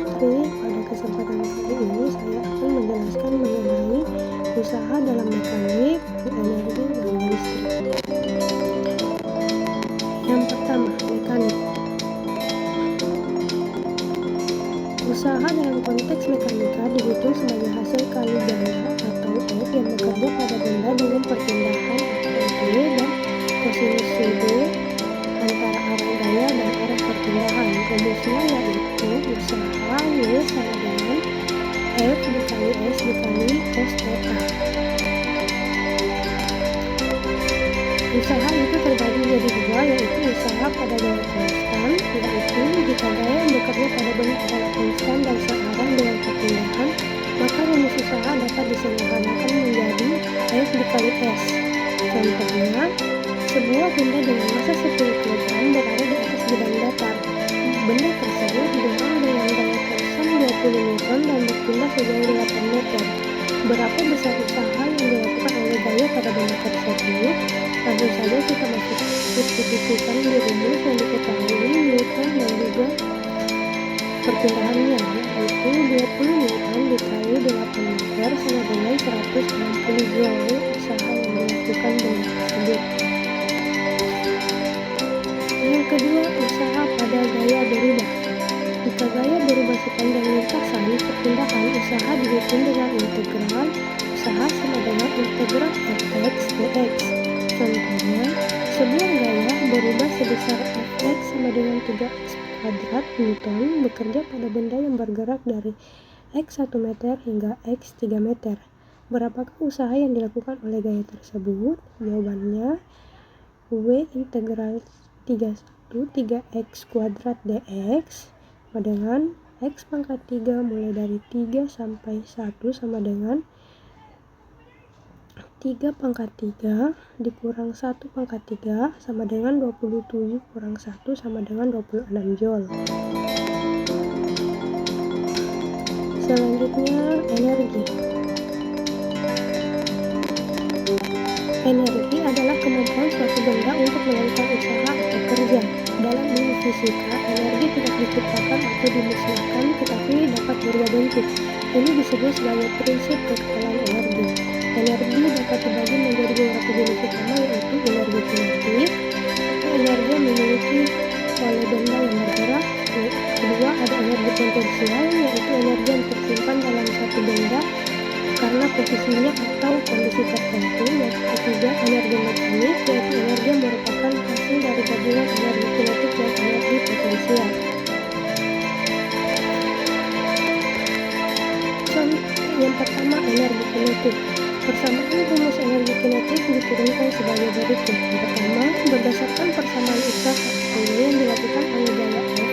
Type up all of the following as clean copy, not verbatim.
Fitri. Pada kesempatan kali ini saya akan menjelaskan mengenai usaha dalam mekanik, energi, dan listrik. Yang pertama, mekanik. Usaha dalam konteks mekanika dihitung sebagai hasil kali gaya atau F yang bekerja pada benda dengan perpindahan atau D dan kosinus CD antara arah gaya dan arah perpindahan. Rumusnya yaitu usaha Y sama dengan F dikali S dikali cos theta. Usaha itu terbagi jadi dua, yaitu usaha pada gaya konstan, yaitu jika gaya yang bekerja pada benda adalah konstan dan searah dengan perpindahan, maka rumus usaha dapat disederhanakan menjadi F dikali S. Contohnya, sebuah benda dengan massa 10 kg berada di atas bidang datar. Benda tersebut didorong dengan gaya konstan 20 Newton dan berpindah sejauh 8 meter. Berapa besar usaha yang dilakukan oleh gaya pada benda tersebut? Langsung saja kita substitusikan di rumus yang diketahui Newton dan juga perpindahannya, yaitu 20 Newton dikali 8 meter sama dengan 160 Joule usaha yang dilakukan benda tersebut. Yang kedua, usaha pada gaya berubah. Jika gaya berubah sepanjang lintasan perpindahan, usaha dihitung dengan integral usaha sama dengan integral Fx dx. Contohnya, sebuah gaya berubah sebesar Fx sama dengan 3x kuadrat Newton bekerja pada benda yang bergerak dari x 1 meter hingga x 3 meter. Berapakah usaha yang dilakukan oleh gaya tersebut? Jawabannya W integral 3x kuadrat dx sama dengan x pangkat 3 mulai dari 3 sampai 1 sama dengan 3 pangkat 3 dikurang 1 pangkat 3 sama dengan 27 kurang 1 sama dengan 26 Joule. Selanjutnya, energi. Energi adalah kemampuan suatu benda untuk melakukan usaha atau kerja. Dalam ilmu fisika, energi tidak diciptakan atau dimusnahkan, tetapi dapat berubah bentuk. Ini disebut sebagai prinsip kekekalan energi. Energi dapat dibagi menjadi beberapa jenis utama, yaitu energi kinetik, energi yang dimiliki oleh benda yang bergerak. Kedua, ada energi potensial, yaitu energi yang tersimpan dalam satu benda karena posisinya atau kondisi tertentu. Yang ketiga, energi mekanik, yaitu energi yang merupakan hasil dari gabungan energi kinetik dan energi potensial. Contoh yang pertama, energi kinetik. Persamaan rumus energi kinetik diturunkan sebagai berikut. Yang pertama, berdasarkan persamaan usaha atau yang dilakukan oleh gaya F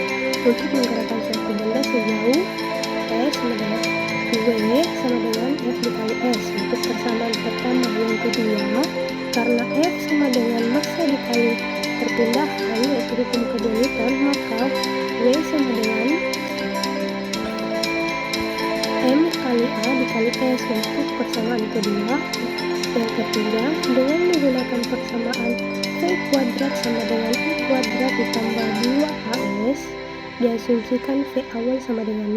untuk menggerakkan suatu benda sejauh S sama dengan W sama dengan F dikali S untuk persamaan pertama. Yang kedua, karena F sama dengan massa dikali perpindahan, yaitu hukum kedua Newton, maka W sama dengan M kali A dikali S untuk persamaan kedua. Yang ketiga, dengan menggunakan persamaan V kuadrat sama dengan I kuadrat ditambah 2AS, diasumsikan V awal sama dengan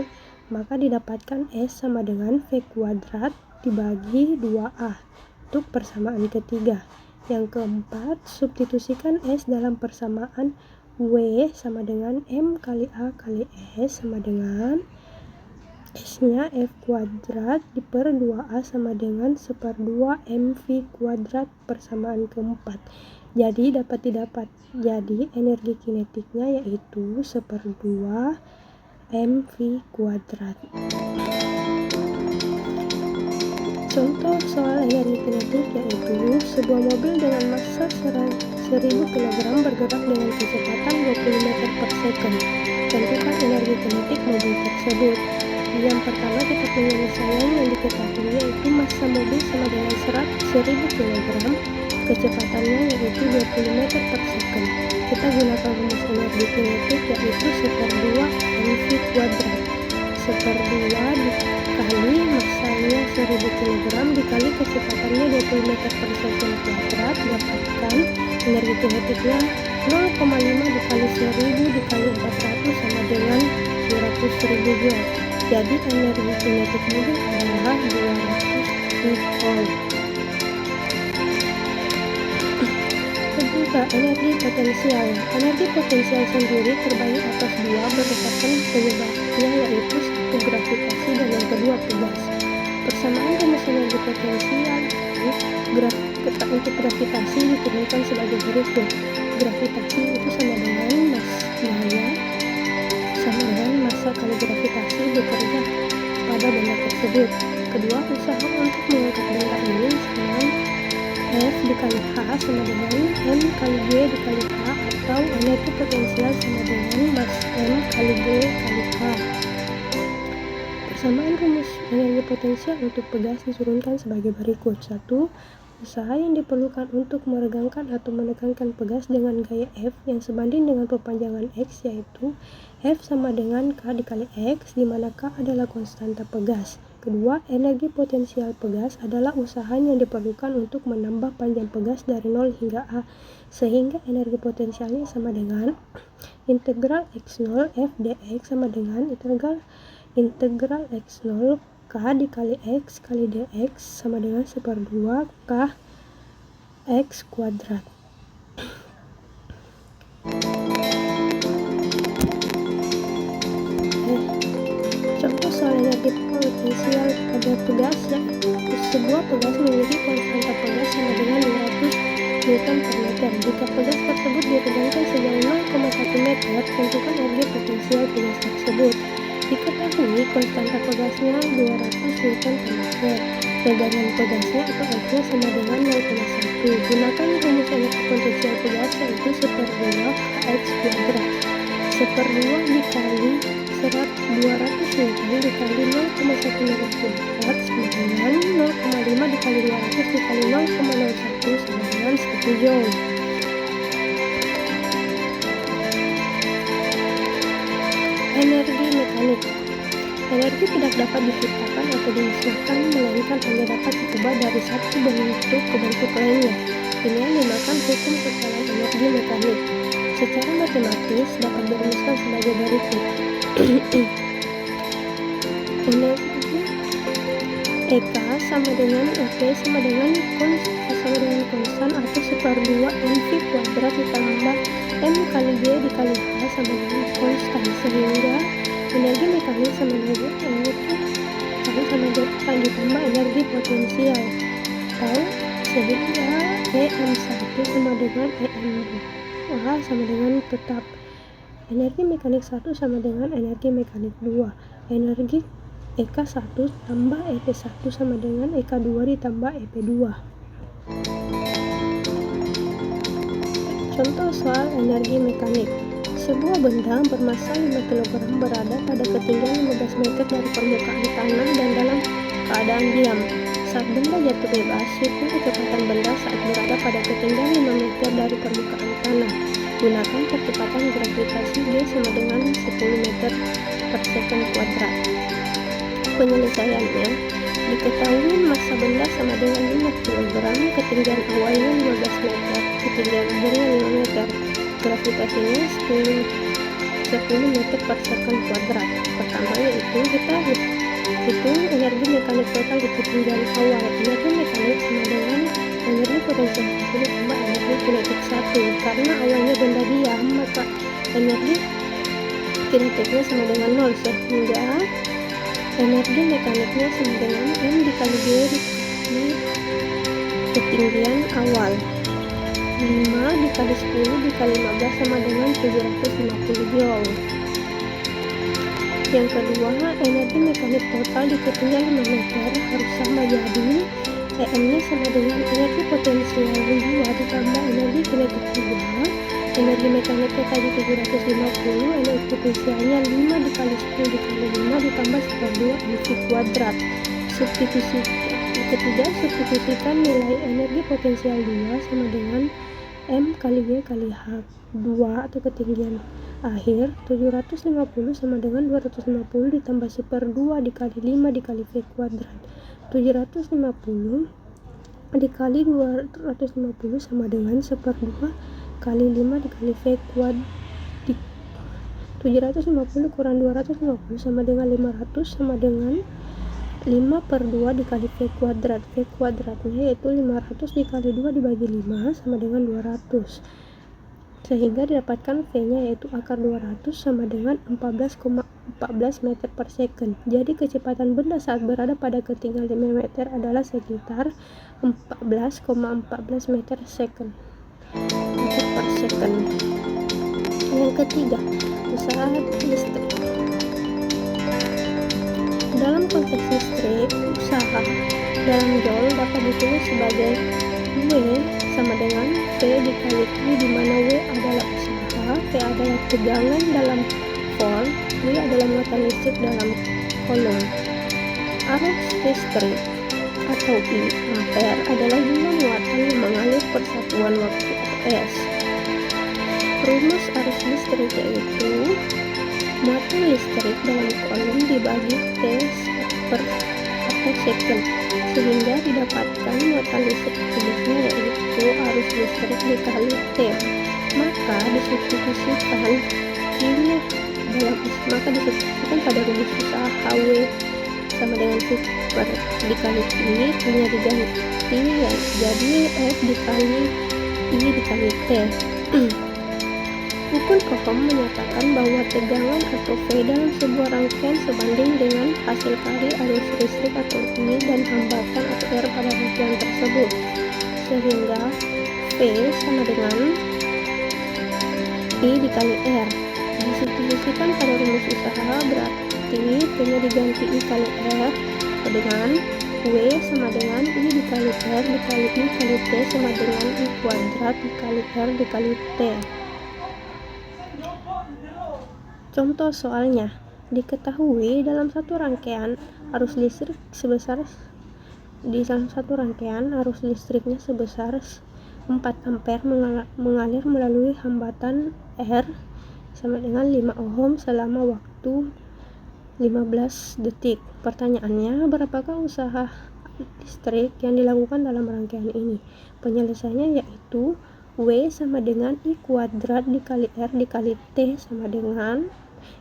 0, maka didapatkan S sama dengan V kuadrat dibagi 2A untuk persamaan ketiga. Yang keempat, substitusikan S dalam persamaan W sama dengan M kali A kali S sama dengan S-nya F kuadrat diper 2A sama dengan 1/2 MV kuadrat persamaan keempat. Jadi dapat didapat. Jadi energi kinetiknya yaitu 1/2 MV kuadrat. Contoh soal energi kinetik yaitu sebuah mobil dengan massa 1000 kg bergerak dengan kecepatan 20 meter per second. Tentukan energi kinetik mobil tersebut. Yang pertama, kita penyelesaian yang diketahui yaitu massa mobil sama dengan 1000 kg, kecepatannya yaitu 20 meter per second. Kita gunakan rumus energi kinetik yaitu 1/2 mv kuadrat. 1/2 dikali massanya 1000 kg dikali kecepatannya 20 meter per second kuadrat, dapatkan energi kinetiknya 0,5 dikali 1000 dikali 400 sama dengan 200 200.000 joule. Jadi energi kinetik mobil adalah 200 joule. Kedua, energi potensial. Energi potensial sendiri terbagi atas dua berdasarkan penyebabnya, yaitu satu gravitasi dan yang kedua pegas. Persamaan rumus energi potensial untuk gravitasi diturunkan sebagai berikut. Gravitasi itu sama dengan gaya sama dengan massa kali gravitasi bekerja pada benda tersebut. Kedua, usaha untuk mengangkat benda ini sama F dikali H sama dengan M kali G dikali H, atau energi potensial sama dengan mas M kali G kali H. Persamaan rumus energi potensial untuk pegas diturunkan sebagai berikut. 1. Usaha yang diperlukan untuk meregangkan atau menekankan pegas dengan gaya F yang sebanding dengan perpanjangan X, yaitu F sama dengan K dikali X, di mana K adalah konstanta pegas. Kedua, energi potensial pegas adalah usaha yang diperlukan untuk menambah panjang pegas dari 0 hingga A, sehingga energi potensialnya sama dengan integral X0 F dx sama dengan integral X0 K dikali X kali dx sama dengan 1/2 K X kuadrat. Contoh soal energi potensial pada pegas, yaitu sebuah pegas memiliki konstanta pegas sama dengan 200 Newton per meter. Jika pegas tersebut diregangkan sejauh 0,1 meter, tentukan energi potensial pegas tersebut. Diketahui konstanta pegasnya 200 Newton per meter. Regangan pegasnya atau X-nya sama dengan 0,1. Gunakan rumus energi potensial pegas, yaitu 1/2 Kx kuadrat. 1/2 dikali 200 Newton dikali 0,1 meter kuadrat sama dengan 0,5 dikali 200 dikali 0,01 sama dengan 1 joule. Energi mekanik. Energi tidak dapat diciptakan atau dimusnahkan, melainkan hanya dapat diubah dari satu bentuk ke bentuk lainnya. Ini yang dinamakan hukum kekayaan energi mekanik. Secara matematis dapat dirumuskan sebagai berikut. Energi EK sama dengan EP sama dengan konstan atau 1/2 mv kuadrat ditambah M kali G dikali H sama dengan konstan, sehingga energi mekanik sama dengan energi ditambah energi potensial, atau sehingga EM1 sama dengan EM2 sama dengan tetap. Energi mekanik 1 sama dengan energi mekanik 2. Energi EK1 tambah EP1 sama dengan EK2 ditambah EP2. Contoh soal energi mekanik. Sebuah benda bermassa 5 kg berada pada ketinggian 15 meter dari permukaan tanah dan dalam keadaan diam. Saat benda jatuh bebas, hitung kecepatan benda saat berada pada ketinggian 5 meter dari permukaan tanah. Gunakan kecepatan gravitasi G sama dengan 10 meter per second kuadrat. Penyelesaiannya, diketahui massa benda sama dengan 5 kg, ketinggian awalnya 15 meter, ketinggian akhirnya 5 meter, gravitasinya 10 meter per second kuadrat. Pertama yaitu kita hitung energi mekanik total di ketinggian awal. Energi mekanik sama dengan energi potensial 1 ditambah energi kinetik 1. Karena awalnya benda diam, maka energi kinetiknya sama dengan 0, sehingga energi mekaniknya sama dengan M dikali G di ketinggian awal. 5 dikali 10 dikali 15 sama dengan 750 joule. Yang kedua, energi mekanik total di ketinggian 5 meter harus sama, jadi EM-nya sama dengan energi potensial 2 ditambah energi kinetik 2. Energi mekaniknya tadi 750, energi potensialnya 5 dikali 10 dikali 5 ditambah 1/2 mv kuadrat. Substitusikan nilai energi potensial 2 sama dengan M kali G kali H 2 atau ketinggian akhir. 750 sama dengan 250 ditambah 1/2 dikali 5 dikali V kuadrat. 750 dikali 250 sama dengan 1/2 kali 5 dikali V kuadrat 750 kurang 250 sama dengan 500 sama dengan 5/2 dikali V kuadrat. V kuadratnya yaitu 500 dikali 2 dibagi 5 sama dengan 200. Sehingga didapatkan V-nya yaitu akar 200 sama dengan 14,14 meter per second. Jadi kecepatan benda saat berada pada ketinggian 5 meter adalah sekitar 14,14 meter per second. Yang ketiga, usaha listrik. Dalam konteks listrik, usaha dalam joule dapat ditulis sebagai W sama dengan V dikali I, di mana W adalah usaha, V adalah tegangan dalam volt, I adalah muatan listrik dalam kolom. Arus listrik atau I ampere adalah jumlah muatan yang mengalir per satuan waktu S. Rumus arus listrik yaitu muatan listrik dalam kolom dibagi T per atau second, sehingga didapatkan muatan listrik kubusnya yaitu arus listrik dikali T. Maka disubstitusikan pada rumus usaha HW sama dengan V dikali I, hanya diganti ya, jadi F dikali I dikali T. Hukum Ohm menyatakan bahwa tegangan atau V dalam sebuah rangkaian sebanding dengan hasil kali arus listrik atau I dan hambatan atau R pada rangkaian tersebut, sehingga V sama dengan I dikali R. Disubstitusikan pada rumus usaha, berarti V-nya diganti I kali R dengan W sama dengan I dikali R dikali I kali T sama dengan I kuadrat dikali R dikali T. Contoh soalnya, diketahui dalam satu rangkaian arus listriknya sebesar 4 ampere mengalir melalui hambatan R sama dengan 5 ohm selama waktu 15 detik. Pertanyaannya, berapakah usaha listrik yang dilakukan dalam rangkaian ini? Penyelesaiannya yaitu W sama dengan I kuadrat dikali R dikali T sama dengan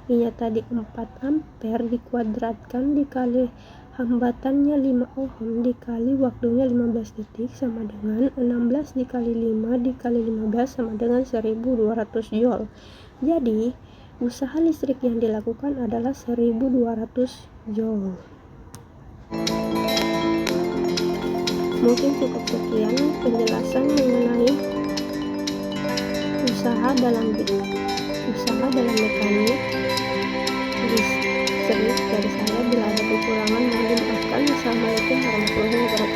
I-nya tadi 4 ampere dikuadratkan dikali hambatannya 5 ohm dikali waktunya 15 detik sama dengan 16 dikali 5 dikali 15 sama dengan 1200 joule. Jadi usaha listrik yang dilakukan adalah 1200 joule. Mungkin cukup sekian penjelasan mengenai usaha dalam mekanik listrik dari saya. Bila ada kekurangan mohon dimaafkan. Assalamualaikum warahmatullahi wabarakatuh.